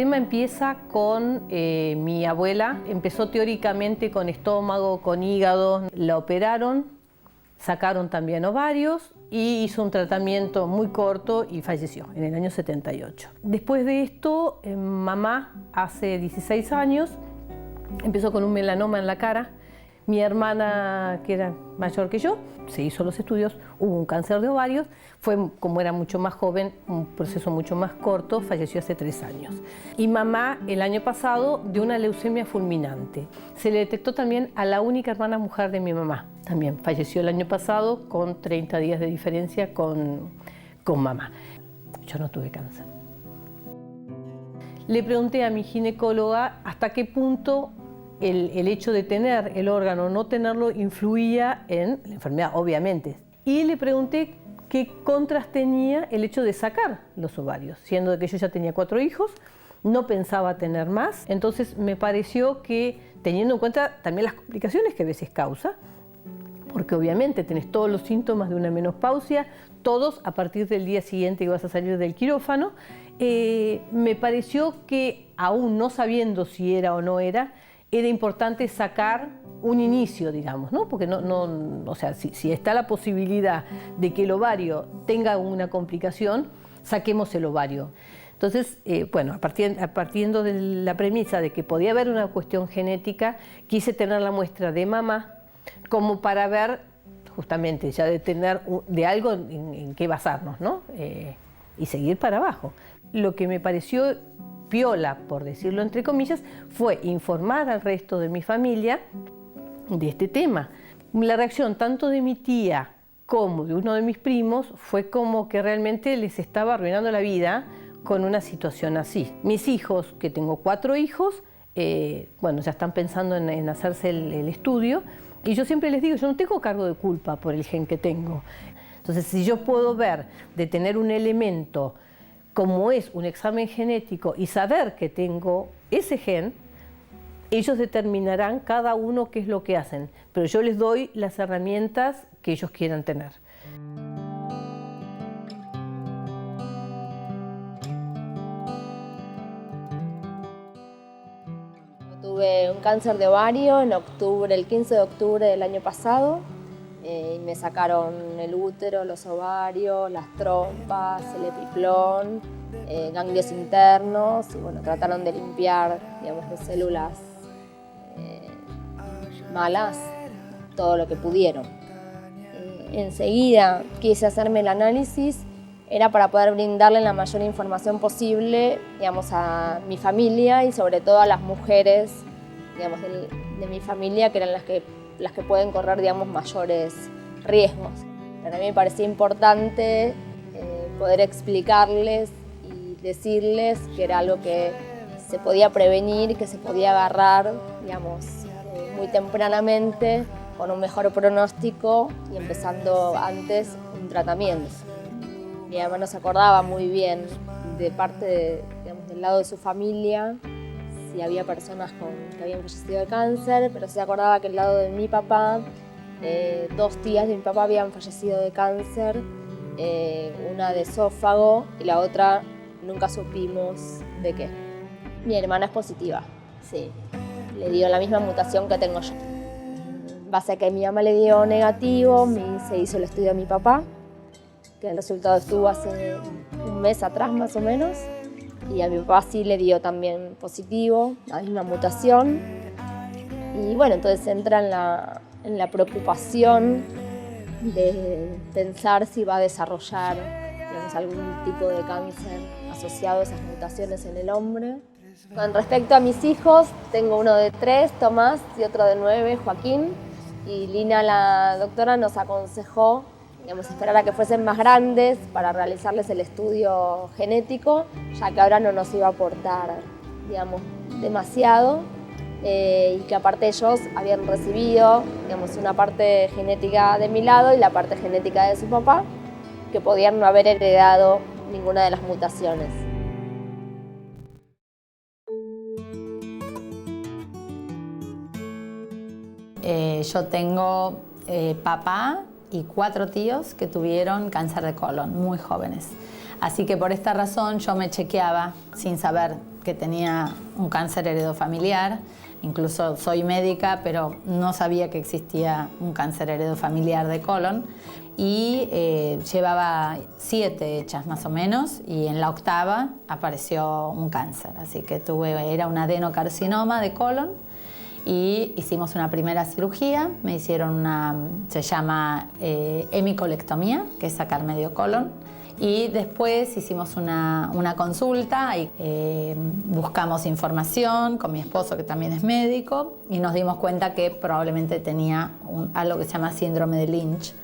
tema empieza con mi abuela. Empezó teóricamente con estómago, con hígado. La operaron, sacaron también ovarios y hizo un tratamiento muy corto y falleció en el año 78. Después de esto, mamá hace 16 años empezó con un melanoma en la cara. Mi hermana, que era mayor que yo, se hizo los estudios, hubo un cáncer de ovarios, como era mucho más joven, un proceso mucho más corto, falleció hace 3 años. Y mamá, el año pasado, de una leucemia fulminante. Se le detectó también a la única hermana mujer de mi mamá. También falleció el año pasado con 30 días de diferencia con mamá. Yo no tuve cáncer. Le pregunté a mi ginecóloga hasta qué punto el hecho de tener el órgano o no tenerlo influía en la enfermedad, obviamente. Y le pregunté qué contras tenía el hecho de sacar los ovarios, siendo que yo ya tenía 4 hijos, no pensaba tener más. Entonces me pareció que, teniendo en cuenta también las complicaciones que a veces causa, porque obviamente tenés todos los síntomas de una menopausia, todos a partir del día siguiente que vas a salir del quirófano, me pareció que, aún no sabiendo si era o no era importante sacar un inicio, digamos, ¿no? Porque o sea, si está la posibilidad de que el ovario tenga una complicación, saquemos el ovario. Entonces, bueno, partiendo de la premisa de que podía haber una cuestión genética, quise tener la muestra de mamá como para ver, justamente, ya de tener de algo en qué basarnos, ¿no? Y seguir para abajo. Lo que me pareció piola, por decirlo entre comillas, fue informar al resto de mi familia de este tema. La reacción tanto de mi tía como de uno de mis primos fue como que realmente les estaba arruinando la vida con una situación así. Mis hijos, que tengo 4 hijos, bueno, ya están pensando en hacerse el estudio, y yo siempre les digo, yo no tengo cargo de culpa por el gen que tengo. Entonces, si yo puedo ver de tener un elemento como es un examen genético y saber que tengo ese gen, ellos determinarán cada uno qué es lo que hacen, pero yo les doy las herramientas que ellos quieran tener. Tuve un cáncer de ovario en octubre, el 15 de octubre del año pasado. Y me sacaron el útero, los ovarios, las trompas, el epiplón, ganglios internos, y bueno, trataron de limpiar, digamos, de células malas todo lo que pudieron. Enseguida quise hacerme el análisis, era para poder brindarle la mayor información posible, digamos, a mi familia y sobre todo a las mujeres, digamos, de mi familia, que eran las que pueden correr, digamos, mayores riesgos. Para mí me parecía importante poder explicarles y decirles que era algo que se podía prevenir, que se podía agarrar, digamos, muy tempranamente, con un mejor pronóstico y empezando antes un tratamiento. Mi hermano se acordaba muy bien de parte, digamos, del lado de su familia, si había personas que habían fallecido de cáncer, pero se acordaba que el lado de mi papá, 2 tías de mi papá habían fallecido de cáncer, una de esófago y la otra nunca supimos de qué. Mi hermana es positiva, sí, le dio la misma mutación que tengo yo. En base a que mi mamá le dio negativo, se hizo el estudio a mi papá, que el resultado estuvo hace un mes atrás más o menos. Y a mi papá sí le dio también positivo, la misma mutación. Y bueno, entonces entra en la preocupación de pensar si va a desarrollar, digamos, algún tipo de cáncer asociado a esas mutaciones en el hombre. Con respecto a mis hijos, tengo uno de 3, Tomás, y otro de 9, Joaquín. Y Lina, la doctora, nos aconsejó, digamos, esperar a que fuesen más grandes para realizarles el estudio genético, ya que ahora no nos iba a aportar, digamos, demasiado, y que aparte ellos habían recibido, digamos, una parte genética de mi lado y la parte genética de su papá, que podían no haber heredado ninguna de las mutaciones. Yo tengo papá y 4 tíos que tuvieron cáncer de colon muy jóvenes. Así que por esta razón yo me chequeaba sin saber que tenía un cáncer heredofamiliar. Incluso soy médica, pero no sabía que existía un cáncer heredofamiliar de colon. Y llevaba 7 hechas más o menos, y en la 8ª apareció un cáncer. Así que era un adenocarcinoma de colon, y hicimos una primera cirugía. Me hicieron se llama hemicolectomía, que es sacar medio colon. Y después hicimos una consulta y buscamos información con mi esposo, que también es médico, y nos dimos cuenta que probablemente tenía algo que se llama síndrome de Lynch,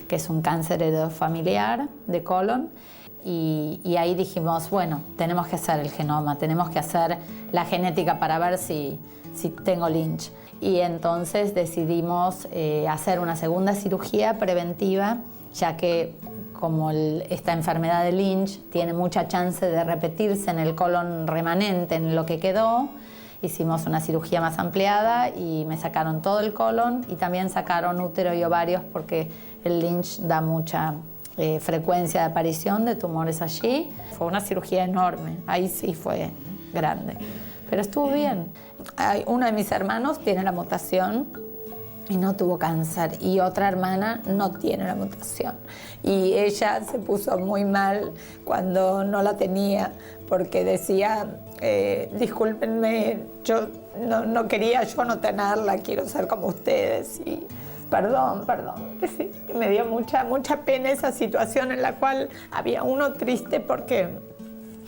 que es un cáncer heredofamiliar de colon. Y ahí dijimos, bueno, tenemos que hacer el genoma, tenemos que hacer la genética para ver si tengo Lynch. Y entonces decidimos hacer una segunda cirugía preventiva, ya que como esta enfermedad de Lynch tiene mucha chance de repetirse en el colon remanente, en lo que quedó, hicimos una cirugía más ampliada y me sacaron todo el colon, y también sacaron útero y ovarios, porque el Lynch da mucha frecuencia de aparición de tumores allí. Fue una cirugía enorme, ahí sí fue grande, pero estuvo bien. Uno de mis hermanos tiene la mutación y no tuvo cáncer, y otra hermana no tiene la mutación, y ella se puso muy mal cuando no la tenía, porque decía, discúlpenme, yo no quería yo no tenerla, quiero ser como ustedes, y perdón, sí, me dio mucha pena esa situación en la cual había uno triste porque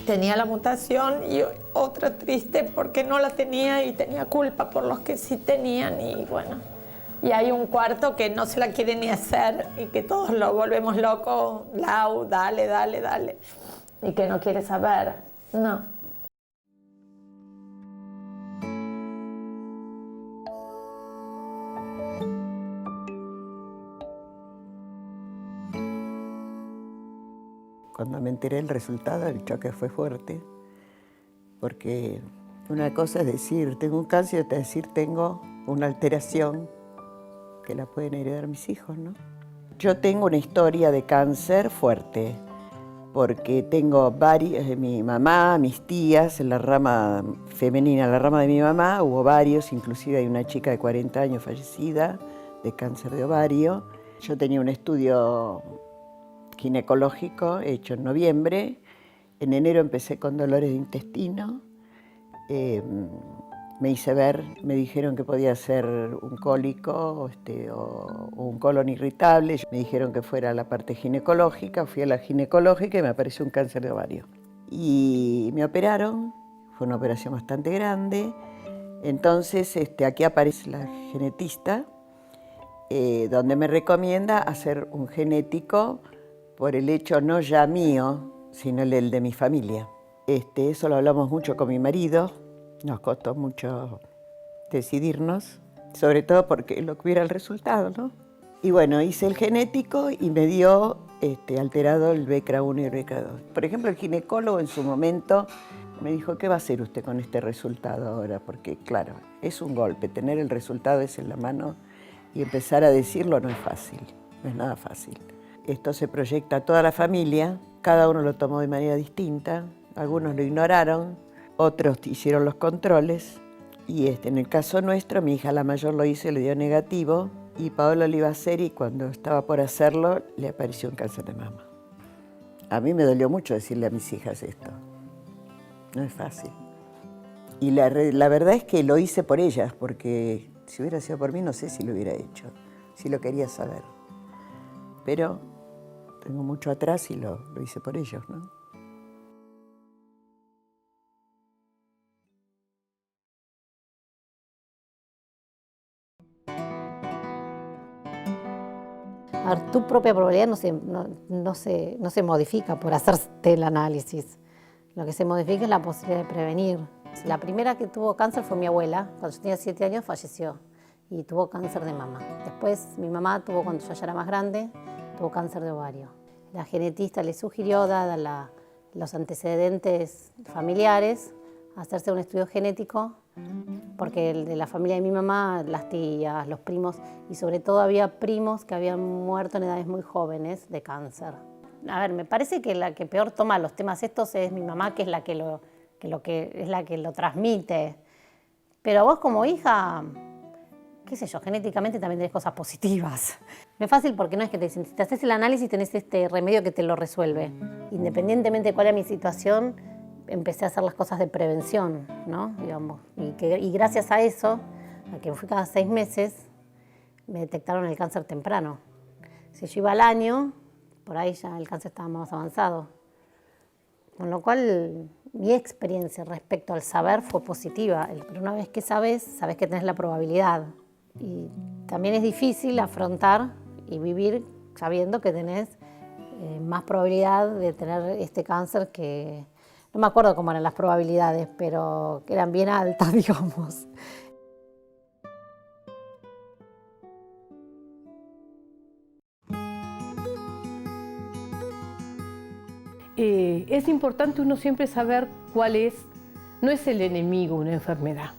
tenía la mutación y otro triste porque no la tenía y tenía culpa por los que sí tenían, y bueno. Y hay un cuarto que no se la quiere ni hacer y que todos lo volvemos locos. Lau, dale. Y que no quiere saber. No. Cuando me enteré del resultado, el choque fue fuerte. Porque una cosa es decir, tengo un cáncer, y otra es decir, tengo una alteración que la pueden heredar mis hijos, ¿no? Yo tengo una historia de cáncer fuerte, porque tengo varios, mi mamá, mis tías, en la rama femenina, en la rama de mi mamá, hubo varios, inclusive hay una chica de 40 años fallecida de cáncer de ovario. Yo tenía un estudio ginecológico hecho en noviembre, en enero empecé con dolores de intestino, me hice ver, me dijeron que podía ser un cólico o un colon irritable. Me dijeron que fuera a la parte ginecológica, fui a la ginecológica y me apareció un cáncer de ovario. Y me operaron, fue una operación bastante grande. Entonces aquí aparece la genetista, donde me recomienda hacer un genético por el hecho no ya mío, sino el de mi familia. Eso lo hablamos mucho con mi marido. Nos costó mucho decidirnos, sobre todo porque lo que hubiera el resultado, ¿no? Y bueno, hice el genético y me dio alterado el BCRA1 y el BCRA2. Por ejemplo, el ginecólogo en su momento me dijo, ¿qué va a hacer usted con este resultado ahora? Porque claro, es un golpe, tener el resultado ese en la mano y empezar a decirlo no es fácil, no es nada fácil. Esto se proyecta a toda la familia, cada uno lo tomó de manera distinta, algunos lo ignoraron, otros hicieron los controles, y en el caso nuestro, mi hija la mayor lo hizo y le dio negativo, y Paola lo iba a hacer y cuando estaba por hacerlo le apareció un cáncer de mama. A mí me dolió mucho decirle a mis hijas esto, no es fácil. Y la verdad es que lo hice por ellas, porque si hubiera sido por mí no sé si lo hubiera hecho, si lo quería saber. Pero tengo mucho atrás y lo hice por ellos, ¿no? A ver, tu propia probabilidad no se modifica por hacerte el análisis. Lo que se modifica es la posibilidad de prevenir. La primera que tuvo cáncer fue mi abuela. Cuando yo tenía 7 años falleció y tuvo cáncer de mama. Después mi mamá tuvo, cuando yo ya era más grande, tuvo cáncer de ovario. La genetista le sugirió, dada los antecedentes familiares, hacerse un estudio genético, porque el de la familia de mi mamá, las tías, los primos, y sobre todo había primos que habían muerto en edades muy jóvenes de cáncer. A ver, me parece que la que peor toma los temas estos es mi mamá, que es la que que es la que lo transmite. Pero vos como hija, qué sé yo, genéticamente también tenés cosas positivas. No es fácil porque no es que te dicen, si te haces el análisis tenés este remedio que te lo resuelve. Independientemente de cuál era mi situación, empecé a hacer las cosas de prevención, ¿no? Digamos, y gracias a eso, a que fui cada 6 meses, me detectaron el cáncer temprano. Si yo iba al año, por ahí ya el cáncer estaba más avanzado. Con lo cual, mi experiencia respecto al saber fue positiva. Pero una vez que sabes que tenés la probabilidad. Y también es difícil afrontar y vivir sabiendo que tenés más probabilidad de tener este cáncer que... No me acuerdo cómo eran las probabilidades, pero que eran bien altas, digamos. Es importante uno siempre saber cuál es, no es el enemigo una enfermedad,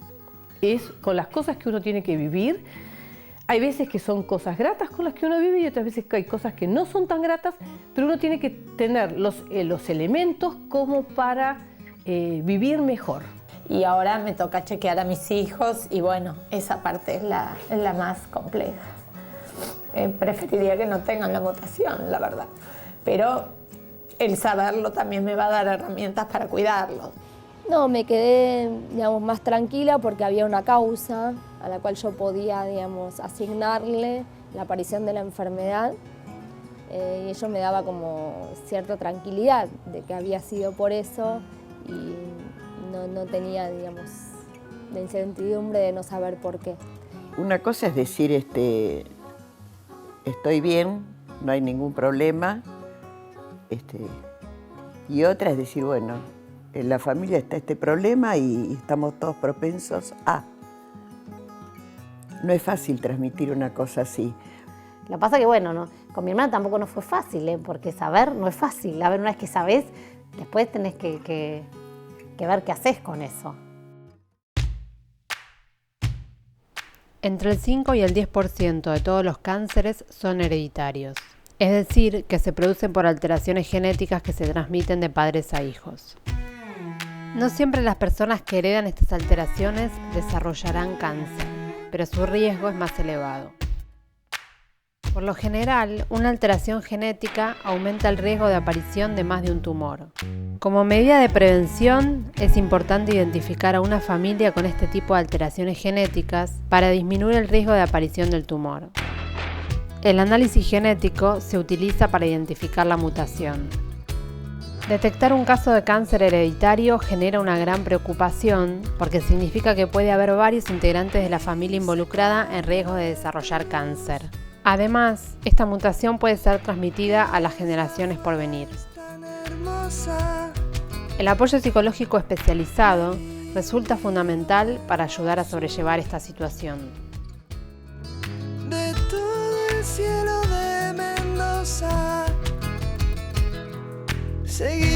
es con las cosas que uno tiene que vivir. Hay veces que son cosas gratas con las que uno vive y otras veces que hay cosas que no son tan gratas, pero uno tiene que tener los elementos como para vivir mejor. Y ahora me toca chequear a mis hijos y bueno, esa parte es la más compleja. Preferiría que no tengan la mutación, la verdad, pero el saberlo también me va a dar herramientas para cuidarlos. No, me quedé, digamos, más tranquila porque había una causa a la cual yo podía, digamos, asignarle la aparición de la enfermedad y eso me daba como cierta tranquilidad de que había sido por eso y no tenía, digamos, la incertidumbre de no saber por qué. Una cosa es decir, estoy bien, no hay ningún problema, y otra es decir, bueno, en la familia está este problema y estamos todos propensos a. No es fácil transmitir una cosa así. Lo que pasa que, bueno, no, con mi hermana tampoco no fue fácil, porque saber no es fácil. A ver, una vez que sabés, después tenés que ver qué haces con eso. Entre el 5 y el 10% de todos los cánceres son hereditarios. Es decir, que se producen por alteraciones genéticas que se transmiten de padres a hijos. No siempre las personas que heredan estas alteraciones desarrollarán cáncer, pero su riesgo es más elevado. Por lo general, una alteración genética aumenta el riesgo de aparición de más de un tumor. Como medida de prevención, es importante identificar a una familia con este tipo de alteraciones genéticas para disminuir el riesgo de aparición del tumor. El análisis genético se utiliza para identificar la mutación. Detectar un caso de cáncer hereditario genera una gran preocupación porque significa que puede haber varios integrantes de la familia involucrada en riesgo de desarrollar cáncer. Además, esta mutación puede ser transmitida a las generaciones por venir. El apoyo psicológico especializado resulta fundamental para ayudar a sobrellevar esta situación. De todo el cielo de Mendoza, seguir